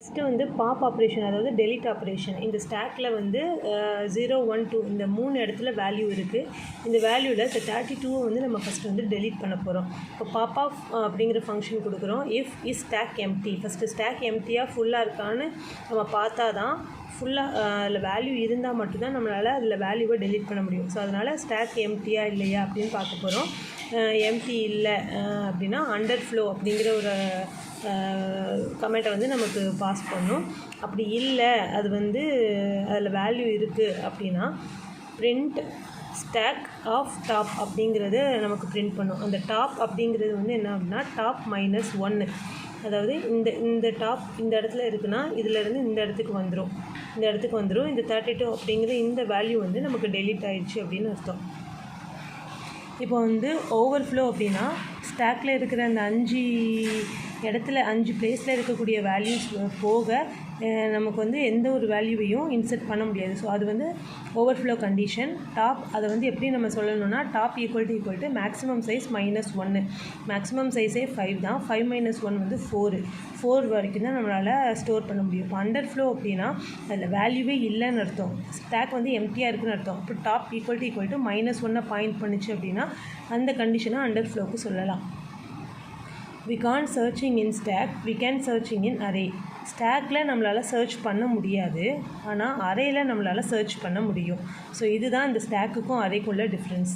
Next வந்து pop operation, அதாவது delete operation. இந்த ஸ்டாக்கில் வந்து 0, 1, 2 இந்த 3 இடத்துல வேல்யூ இருக்குது. இந்த வேல்யூவில் இந்த 32 வந்து நம்ம ஃபஸ்ட்டு வந்து டெலிட் பண்ண போகிறோம். இப்போ பாப் ஆஃப் அப்படிங்கிற ஃபங்க்ஷன் கொடுக்குறோம். Is stack empty, first stack எம்டியாக ஃபுல்லாக இருக்கான்னு நம்ம பார்த்தா தான், ஃபுல்லாக அதில் வேல்யூ இருந்தால் மட்டும்தான் நம்மளால் அதில் வேல்யூவை டெலிட் பண்ண முடியும். ஸோ அதனால் ஸ்டாக் எம்டியா இல்லையா அப்படின்னு பார்க்க போகிறோம். எம்டி இல்லை அப்படின்னா அண்டர் ஃப்ளோ அப்படிங்கிற ஒரு கமெண்ட்டை வந்து நமக்கு பாஸ் பண்ணும். அப்படி இல்லை, அது வந்து அதில் வேல்யூ இருக்குது அப்படின்னா பிரிண்ட் ஸ்டாக் ஆஃப் டாப் அப்படிங்கிறது நமக்கு பிரிண்ட் பண்ணும். அந்த டாப் அப்படிங்கிறது வந்து என்ன அப்படின்னா டாப் -1, அதாவது இந்த டாப் இந்த இடத்துல இருக்குன்னா இதிலேருந்து இந்த இடத்துக்கு வந்துடும். இந்த 32 அப்படிங்கிற இந்த வேல்யூ வந்து நமக்கு டெலிட் ஆயிடுச்சு அப்படின்னு அர்த்தம். இப்போ வந்து ஓவர்ஃப்ளோ அப்படின்னா ஸ்டாக்கில் இருக்கிற அந்த 5 இடத்துல 5 பிளேஸில் இருக்கக்கூடிய வேல்யூஸ் போக நமக்கு வந்து எந்த ஒரு வேல்யூவையும் இன்சர்ட் பண்ண முடியாது. ஸோ அது வந்து ஓவர்ஃப்ளோ கண்டிஷன். டாப் அதை வந்து எப்படி நம்ம சொல்லணும்னா top equal to maximum size -1. Maximum சைஸே 5 தான். 5 - 1 வந்து 4 வரைக்கும் தான் நம்மளால் ஸ்டோர் பண்ண முடியும். இப்போ அண்டர் ஃப்ளோ அப்படின்னா அதில் வேல்யூவே இல்லைன்னு அர்த்தம். ஸ்டாக் வந்து எம்டியாக இருக்குன்னு அர்த்தம். இப்போ டாப் ஈக்குவல் டு -1 பாயிண்ட் பண்ணிச்சு அப்படின்னா அந்த கண்டிஷனை அண்டர் ஃப்ளோக்கு சொல்லலாம். We can't searching in stack, we can searching in array. ஸ்டாக்கில் நம்மளால் சர்ச் பண்ண முடியாது, ஆனால் அரேயில் நம்மளால் சர்ச் பண்ண முடியும். ஸோ இதுதான் இந்த ஸ்டாக்குக்கும் அரேக்குள்ள டிஃப்ரென்ஸ்.